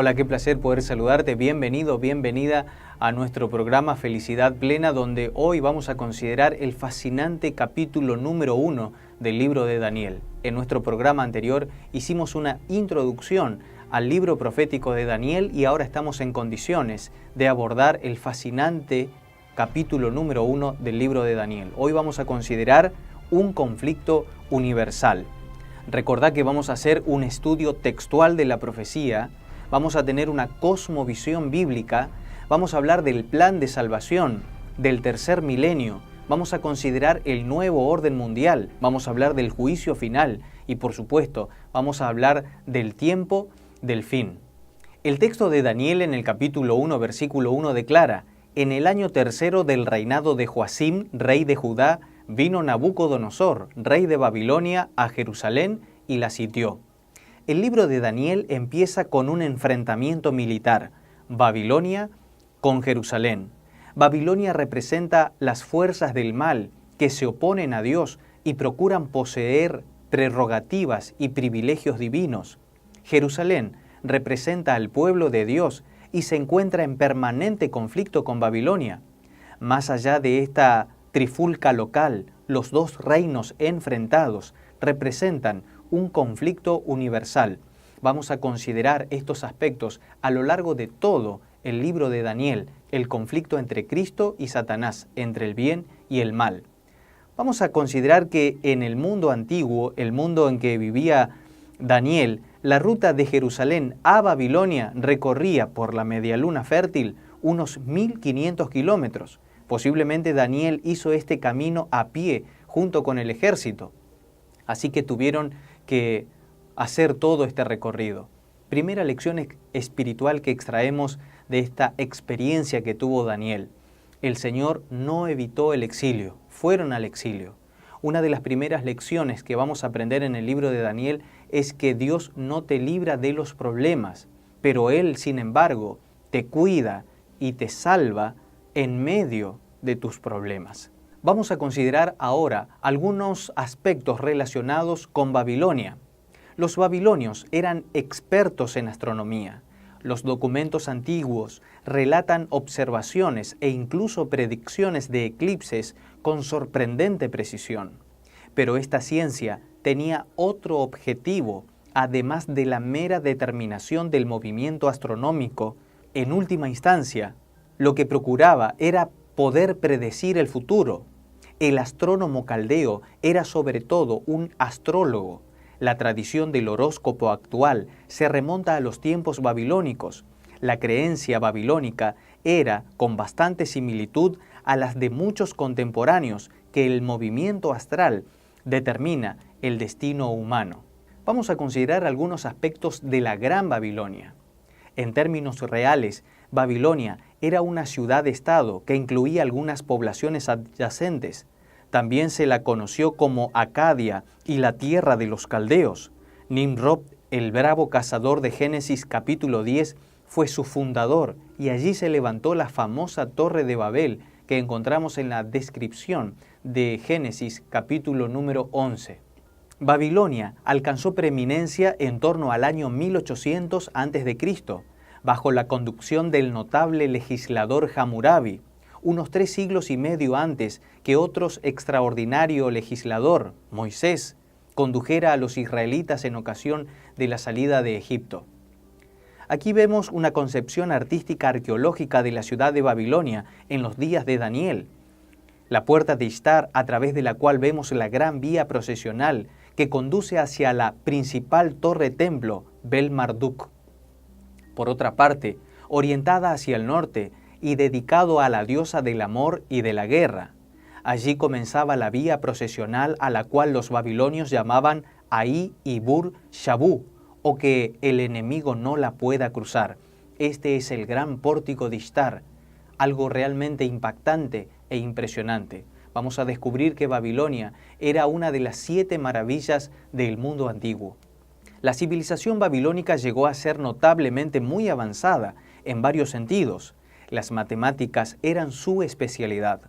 Hola, qué placer poder saludarte. Bienvenido, bienvenida a nuestro programa Felicidad Plena, donde hoy vamos a considerar el fascinante capítulo número 1 del libro de Daniel. En nuestro programa anterior hicimos una introducción al libro profético de Daniel y ahora estamos en condiciones de abordar el fascinante capítulo número 1 del libro de Daniel. Hoy vamos a considerar un conflicto universal. Recordá que vamos a hacer un estudio textual de la profecía, vamos a tener una cosmovisión bíblica, vamos a hablar del plan de salvación, del tercer milenio, vamos a considerar el nuevo orden mundial, vamos a hablar del juicio final y, por supuesto, vamos a hablar del tiempo del fin. El texto de Daniel en el capítulo 1, versículo 1 declara: en el año tercero del reinado de Joacim, rey de Judá, vino Nabucodonosor, rey de Babilonia, a Jerusalén y la sitió. El libro de Daniel empieza con un enfrentamiento militar, Babilonia con Jerusalén. Babilonia representa las fuerzas del mal que se oponen a Dios y procuran poseer prerrogativas y privilegios divinos. Jerusalén representa al pueblo de Dios y se encuentra en permanente conflicto con Babilonia. Más allá de esta trifulca local, los dos reinos enfrentados representan un conflicto universal. Vamos a considerar estos aspectos a lo largo de todo el libro de Daniel, el conflicto entre Cristo y Satanás, entre el bien y el mal. Vamos a considerar que en el mundo antiguo, el mundo en que vivía Daniel, la ruta de Jerusalén a Babilonia recorría por la medialuna fértil unos 1500 kilómetros. Posiblemente Daniel hizo este camino a pie junto con el ejército. Así que tuvieron que hacer todo este recorrido. Primera lección espiritual que extraemos de esta experiencia que tuvo Daniel. El Señor no evitó el exilio, fueron al exilio. Una de las primeras lecciones que vamos a aprender en el libro de Daniel es que Dios no te libra de los problemas, pero Él, sin embargo, te cuida y te salva en medio de tus problemas. Vamos a considerar ahora algunos aspectos relacionados con Babilonia. Los babilonios eran expertos en astronomía. Los documentos antiguos relatan observaciones e incluso predicciones de eclipses con sorprendente precisión. Pero esta ciencia tenía otro objetivo, además de la mera determinación del movimiento astronómico. En última instancia, lo que procuraba era poder predecir el futuro. El astrónomo caldeo era sobre todo un astrólogo. La tradición del horóscopo actual se remonta a los tiempos babilónicos. La creencia babilónica era, con bastante similitud, a las de muchos contemporáneos, que el movimiento astral determina el destino humano. Vamos a considerar algunos aspectos de la Gran Babilonia. En términos reales, Babilonia era una ciudad-estado que incluía algunas poblaciones adyacentes. También se la conoció como Acadia y la tierra de los caldeos. Nimrod, el bravo cazador de Génesis capítulo 10, fue su fundador y allí se levantó la famosa Torre de Babel que encontramos en la descripción de Génesis capítulo número 11. Babilonia alcanzó preeminencia en torno al año 1800 a.C., bajo la conducción del notable legislador Hammurabi, unos 3 siglos y medio antes que otro extraordinario legislador, Moisés, condujera a los israelitas en ocasión de la salida de Egipto. Aquí vemos una concepción artística arqueológica de la ciudad de Babilonia en los días de Daniel. La puerta de Ishtar, a través de la cual vemos la gran vía procesional que conduce hacia la principal torre templo, Bel Marduk. Por otra parte, orientada hacia el norte y dedicado a la diosa del amor y de la guerra. Allí comenzaba la vía procesional a la cual los babilonios llamaban Ahí Ibur Shabu, o que el enemigo no la pueda cruzar. Este es el gran pórtico de Ishtar, algo realmente impactante e impresionante. Vamos a descubrir que Babilonia era una de las 7 maravillas del mundo antiguo. La civilización babilónica llegó a ser notablemente muy avanzada en varios sentidos. Las matemáticas eran su especialidad.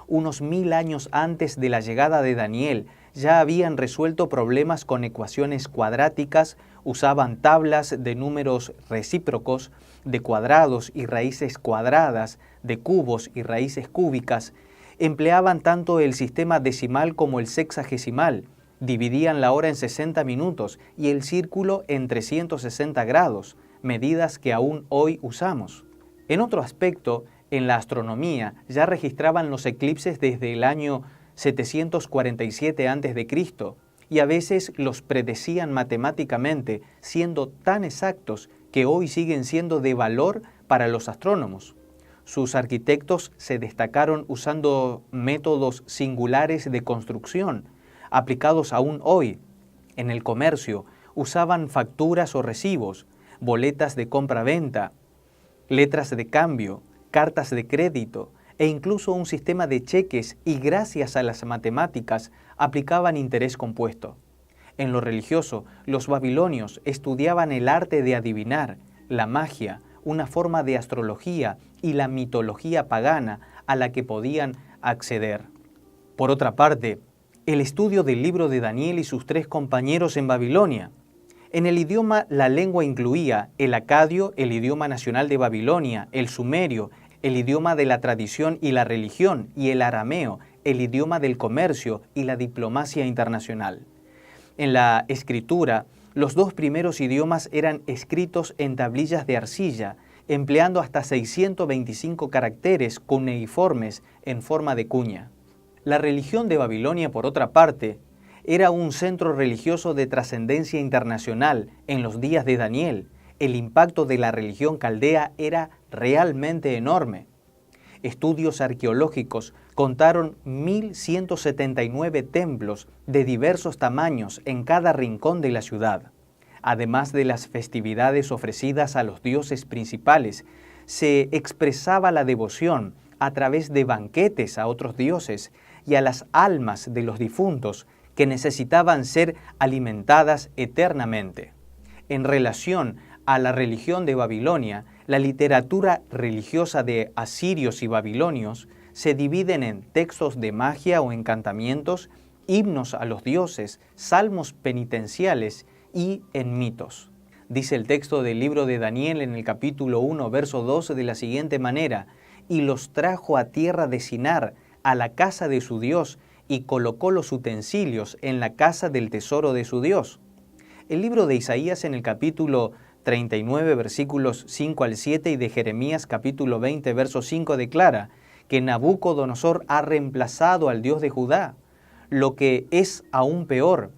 Unos 1000 años antes de la llegada de Daniel, ya habían resuelto problemas con ecuaciones cuadráticas, usaban tablas de números recíprocos, de cuadrados y raíces cuadradas, de cubos y raíces cúbicas, empleaban tanto el sistema decimal como el sexagesimal, dividían la hora en 60 minutos y el círculo en 360 grados, medidas que aún hoy usamos. En otro aspecto, en la astronomía ya registraban los eclipses desde el año 747 a.C. y a veces los predecían matemáticamente, siendo tan exactos que hoy siguen siendo de valor para los astrónomos. Sus arquitectos se destacaron usando métodos singulares de construcción, aplicados aún hoy. En el comercio usaban facturas o recibos, boletas de compra-venta, letras de cambio, cartas de crédito e incluso un sistema de cheques, y gracias a las matemáticas aplicaban interés compuesto. En lo religioso, los babilonios estudiaban el arte de adivinar, la magia, una forma de astrología y la mitología pagana a la que podían acceder. Por otra parte, el estudio del libro de Daniel y sus 3 compañeros en Babilonia. En el idioma, la lengua incluía el acadio, el idioma nacional de Babilonia, el sumerio, el idioma de la tradición y la religión, y el arameo, el idioma del comercio y la diplomacia internacional. En la escritura, los 2 primeros idiomas eran escritos en tablillas de arcilla, empleando hasta 625 caracteres cuneiformes en forma de cuña. La religión de Babilonia, por otra parte, era un centro religioso de trascendencia internacional en los días de Daniel. El impacto de la religión caldea era realmente enorme. Estudios arqueológicos contaron 1.179 templos de diversos tamaños en cada rincón de la ciudad. Además de las festividades ofrecidas a los dioses principales, se expresaba la devoción a través de banquetes a otros dioses y a las almas de los difuntos que necesitaban ser alimentadas eternamente. En relación a la religión de Babilonia, la literatura religiosa de asirios y babilonios se dividen en textos de magia o encantamientos, himnos a los dioses, salmos penitenciales y en mitos. Dice el texto del libro de Daniel en el capítulo 1, verso 12 de la siguiente manera: «Y los trajo a tierra de Sinar, a la casa de su Dios, y colocó los utensilios en la casa del tesoro de su Dios». El libro de Isaías en el capítulo 39, versículos 5 al 7 y de Jeremías capítulo 20, verso 5 declara que Nabucodonosor ha reemplazado al Dios de Judá. Lo que es aún peor,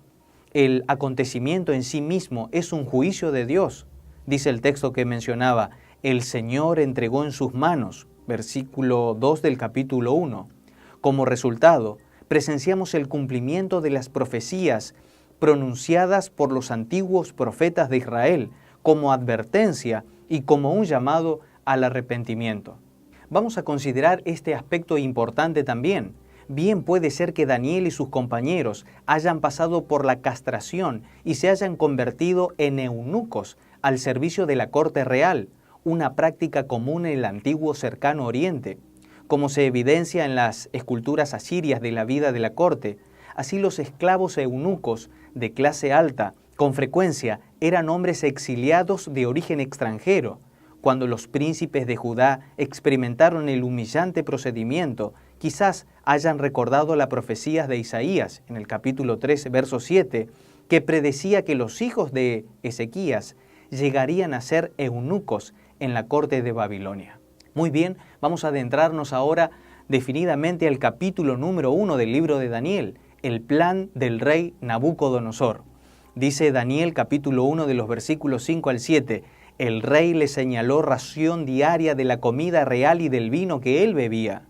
el acontecimiento en sí mismo es un juicio de Dios. Dice el texto que mencionaba: «El Señor entregó en sus manos», versículo 2 del capítulo 1. Como resultado, presenciamos el cumplimiento de las profecías pronunciadas por los antiguos profetas de Israel como advertencia y como un llamado al arrepentimiento. Vamos a considerar este aspecto importante también. Bien puede ser que Daniel y sus compañeros hayan pasado por la castración y se hayan convertido en eunucos al servicio de la corte real, una práctica común en el antiguo cercano oriente. Como se evidencia en las esculturas asirias de la vida de la corte, así los esclavos eunucos de clase alta con frecuencia eran hombres exiliados de origen extranjero. Cuando los príncipes de Judá experimentaron el humillante procedimiento, quizás hayan recordado la profecía de Isaías en el capítulo 3, verso 7, que predecía que los hijos de Ezequías llegarían a ser eunucos en la corte de Babilonia. Muy bien, vamos a adentrarnos ahora definidamente al capítulo número 1 del libro de Daniel, el plan del rey Nabucodonosor. Dice Daniel capítulo 1 de los versículos 5 al 7, «El rey le señaló ración diaria de la comida real y del vino que él bebía,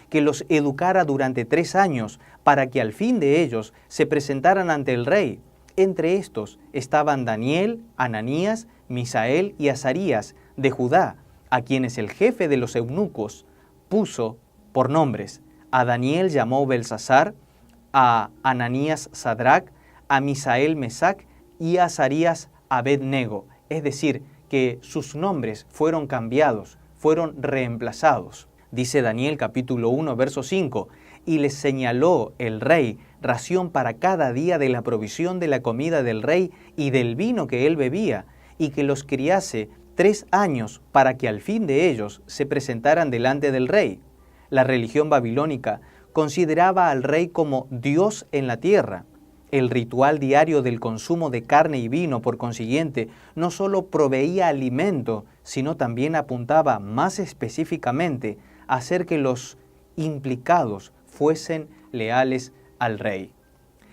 que los educara durante 3 años, para que al fin de ellos se presentaran ante el rey. Entre estos estaban Daniel, Ananías, Misael y Azarías de Judá, a quienes el jefe de los eunucos puso por nombres. A Daniel llamó Belsasar, a Ananías Sadrac, a Misael Mesac y a Azarías Abed-nego, es decir, que sus nombres fueron cambiados, fueron reemplazados. Dice Daniel capítulo 1, verso 5, y les señaló el rey ración para cada día de la provisión de la comida del rey y del vino que él bebía, y que los criase 3 años para que al fin de ellos se presentaran delante del rey. La religión babilónica consideraba al rey como Dios en la tierra. El ritual diario del consumo de carne y vino, por consiguiente, no solo proveía alimento, sino también apuntaba más específicamente a hacer que los implicados fuesen leales al rey.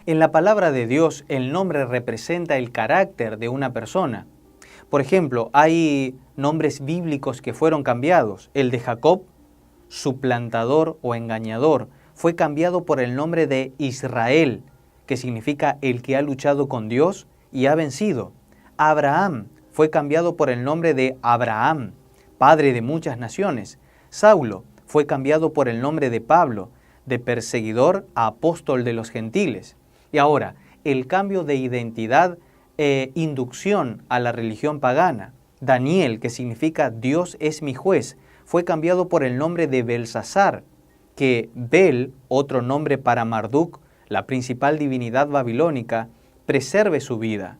En la palabra de Dios, el nombre representa el carácter de una persona. Por ejemplo, hay nombres bíblicos que fueron cambiados. El de Jacob, suplantador o engañador, fue cambiado por el nombre de Israel, que significa el que ha luchado con Dios y ha vencido. Abraham fue cambiado por el nombre de Abraham, padre de muchas naciones. Saulo fue cambiado por el nombre de Pablo, de perseguidor a apóstol de los gentiles. Y ahora, el cambio de identidad e inducción a la religión pagana. Daniel, que significa Dios es mi juez, fue cambiado por el nombre de Belsasar, que Bel, otro nombre para Marduk, la principal divinidad babilónica, preserve su vida.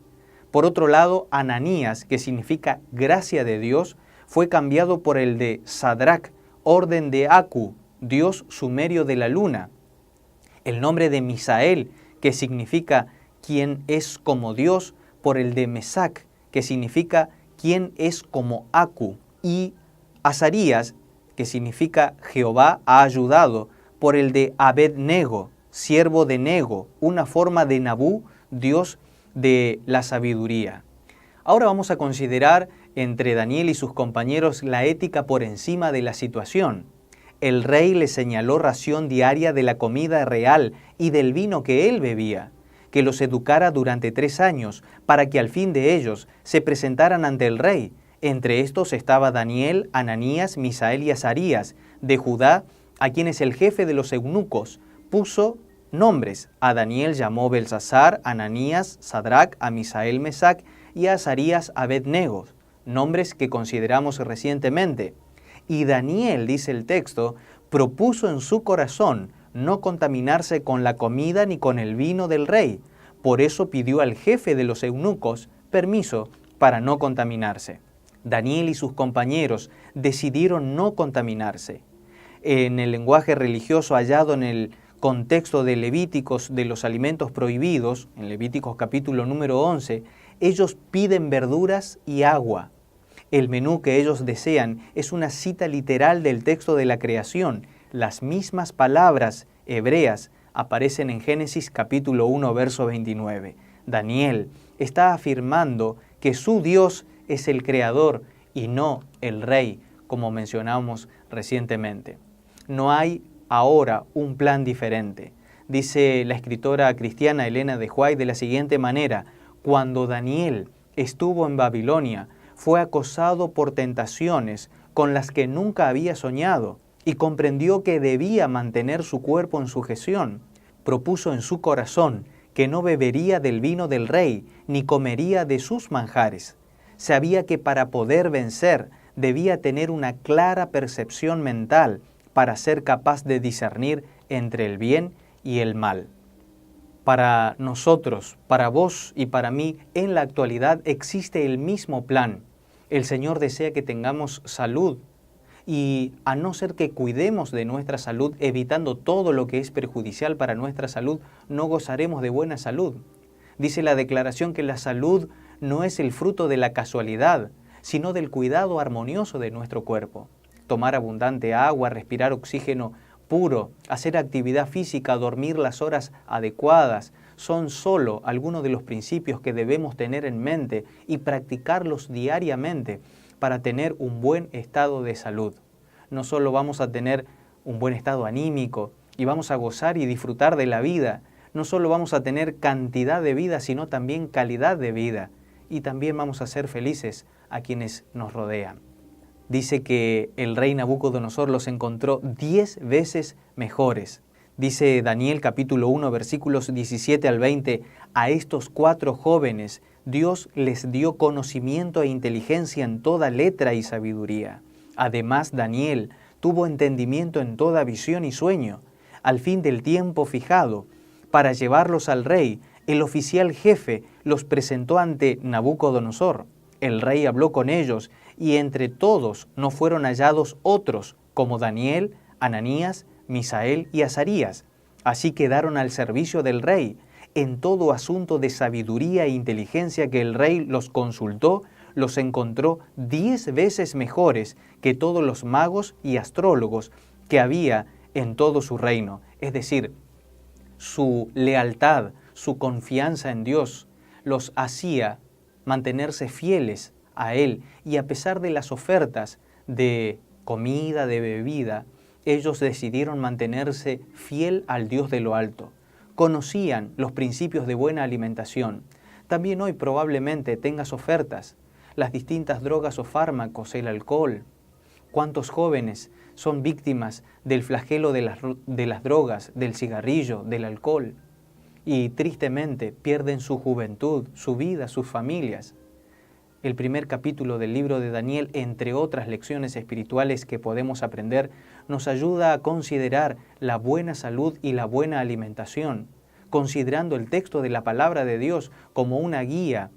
Por otro lado, Ananías, que significa gracia de Dios, fue cambiado por el de Sadrach, orden de Aku, dios sumerio de la luna. El nombre de Misael, que significa quien es como Dios, por el de Mesac, que significa quien es como Aku. Y Azarías, que significa Jehová ha ayudado, por el de Abed-nego, siervo de Nego, una forma de Nabú, dios de la sabiduría. Ahora vamos a considerar entre Daniel y sus compañeros la ética por encima de la situación. El rey le señaló ración diaria de la comida real y del vino que él bebía, que los educara durante 3 años, para que al fin de ellos se presentaran ante el rey. Entre estos estaba Daniel, Ananías, Misael y Azarías, de Judá, a quienes el jefe de los eunucos puso nombres. A Daniel llamó Belsasar, a Ananías, Sadrach, a Misael, Mesac y a Azarías, Abed-nego, nombres que consideramos recientemente. Y Daniel, dice el texto, propuso en su corazón no contaminarse con la comida ni con el vino del rey. Por eso pidió al jefe de los eunucos permiso para no contaminarse. Daniel y sus compañeros decidieron no contaminarse. En el lenguaje religioso hallado en el contexto de Levíticos de los alimentos prohibidos, en Levíticos capítulo número 11, ellos piden verduras y agua. El menú que ellos desean es una cita literal del texto de la creación. Las mismas palabras hebreas aparecen en Génesis capítulo 1, verso 29. Daniel está afirmando que su Dios es el creador y no el rey, como mencionamos recientemente. No hay ahora un plan diferente. Dice la escritora cristiana Elena de White de la siguiente manera: cuando Daniel estuvo en Babilonia, fue acosado por tentaciones con las que nunca había soñado y comprendió que debía mantener su cuerpo en sujeción. Propuso en su corazón que no bebería del vino del rey ni comería de sus manjares. Sabía que para poder vencer debía tener una clara percepción mental para ser capaz de discernir entre el bien y el mal. Para nosotros, para vos y para mí, en la actualidad existe el mismo plan. El Señor desea que tengamos salud y a no ser que cuidemos de nuestra salud, evitando todo lo que es perjudicial para nuestra salud, no gozaremos de buena salud. Dice la declaración que la salud no es el fruto de la casualidad, sino del cuidado armonioso de nuestro cuerpo. Tomar abundante agua, respirar oxígeno puro, hacer actividad física, dormir las horas adecuadas, son solo algunos de los principios que debemos tener en mente y practicarlos diariamente para tener un buen estado de salud. No solo vamos a tener un buen estado anímico y vamos a gozar y disfrutar de la vida, no solo vamos a tener cantidad de vida, sino también calidad de vida, y también vamos a ser felices a quienes nos rodean. Dice que el rey Nabucodonosor los encontró 10 veces mejores. Dice Daniel capítulo 1 versículos 17 al 20, a estos 4 jóvenes Dios les dio conocimiento e inteligencia en toda letra y sabiduría. Además, Daniel tuvo entendimiento en toda visión y sueño. al fin del tiempo fijado, para llevarlos al rey. El oficial jefe los presentó ante Nabucodonosor. El rey habló con ellos, y entre todos no fueron hallados otros, como Daniel, Ananías, Misael y Azarías. Así quedaron al servicio del rey. En todo asunto de sabiduría e inteligencia que el rey los consultó, los encontró 10 veces mejores que todos los magos y astrólogos que había en todo su reino. Es decir, su lealtad, su confianza en Dios los hacía mantenerse fieles a Él, y a pesar de las ofertas de comida, de bebida, ellos decidieron mantenerse fiel al Dios de lo alto. Conocían los principios de buena alimentación. También hoy probablemente tengas ofertas, las distintas drogas o fármacos, el alcohol. ¿Cuántos jóvenes son víctimas del flagelo de las drogas, del cigarrillo, del alcohol? Y tristemente pierden su juventud, su vida, sus familias. El primer capítulo del libro de Daniel, entre otras lecciones espirituales que podemos aprender, nos ayuda a considerar la buena salud y la buena alimentación, considerando el texto de la palabra de Dios como una guía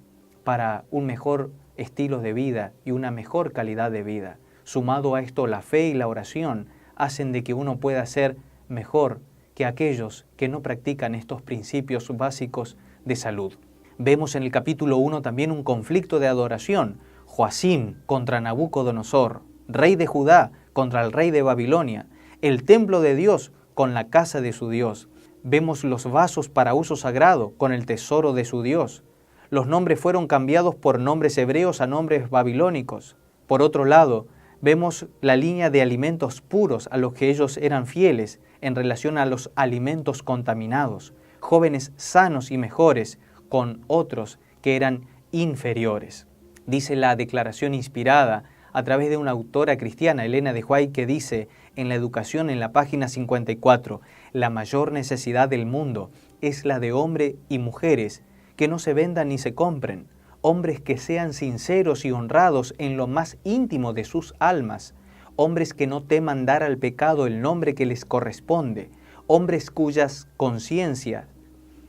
para un mejor estilo de vida y una mejor calidad de vida. Sumado a esto, la fe y la oración hacen de que uno pueda ser mejor que aquellos que no practican estos principios básicos de salud. Vemos en el capítulo 1 también un conflicto de adoración. Joacim contra Nabucodonosor, rey de Judá contra el rey de Babilonia, el templo de Dios con la casa de su Dios. Vemos los vasos para uso sagrado con el tesoro de su Dios. Los nombres fueron cambiados por nombres hebreos a nombres babilónicos. Por otro lado, vemos la línea de alimentos puros a los que ellos eran fieles en relación a los alimentos contaminados, jóvenes sanos y mejores con otros que eran inferiores. Dice la declaración inspirada a través de una autora cristiana, Elena de White, que dice en la educación en la página 54, la mayor necesidad del mundo es la de hombres y mujeres que no se vendan ni se compren, hombres que sean sinceros y honrados en lo más íntimo de sus almas, hombres que no teman dar al pecado el nombre que les corresponde, hombres cuyas conciencias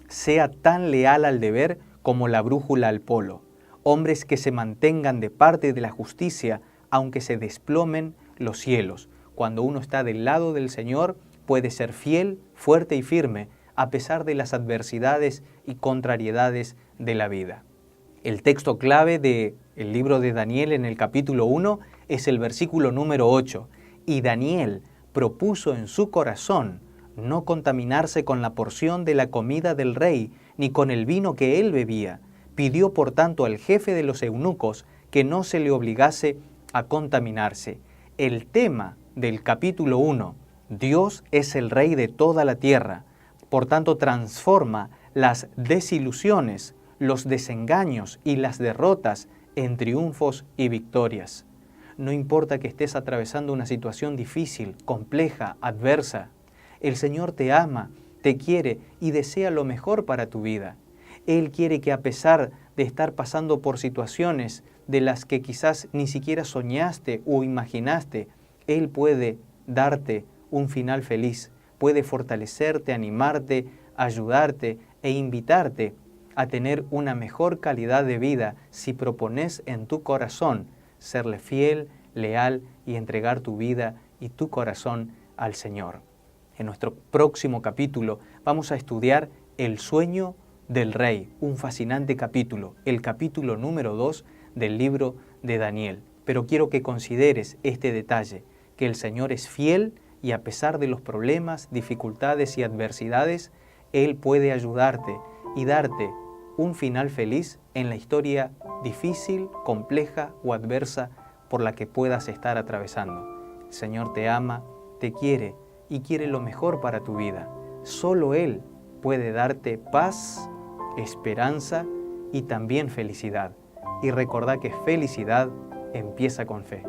sea tan leal al deber como la brújula al polo, hombres que se mantengan de parte de la justicia aunque se desplomen los cielos. Cuando uno está del lado del Señor, puede ser fiel, fuerte y firme, a pesar de las adversidades y contrariedades de la vida. El texto clave del libro de Daniel en el capítulo 1 es el versículo número 8. Y Daniel propuso en su corazón no contaminarse con la porción de la comida del rey, ni con el vino que él bebía. Pidió por tanto al jefe de los eunucos que no se le obligase a contaminarse. El tema del capítulo 1, Dios es el rey de toda la tierra, por tanto transforma las desilusiones, los desengaños y las derrotas en triunfos y victorias. No importa que estés atravesando una situación difícil, compleja, adversa, el Señor te ama, te quiere y desea lo mejor para tu vida. Él quiere que a pesar de estar pasando por situaciones de las que quizás ni siquiera soñaste o imaginaste, Él puede darte un final feliz, puede fortalecerte, animarte, ayudarte e invitarte a tener una mejor calidad de vida si propones en tu corazón serle fiel, leal y entregar tu vida y tu corazón al Señor. En nuestro próximo capítulo vamos a estudiar el sueño del rey, un fascinante capítulo, el capítulo número 2 del libro de Daniel. Pero quiero que consideres este detalle, que el Señor es fiel y a pesar de los problemas, dificultades y adversidades, Él puede ayudarte y darte un final feliz en la historia difícil, compleja o adversa por la que puedas estar atravesando. El Señor te ama, te quiere y quiere lo mejor para tu vida. Solo Él puede darte paz, esperanza y también felicidad. Y recordá que felicidad empieza con fe.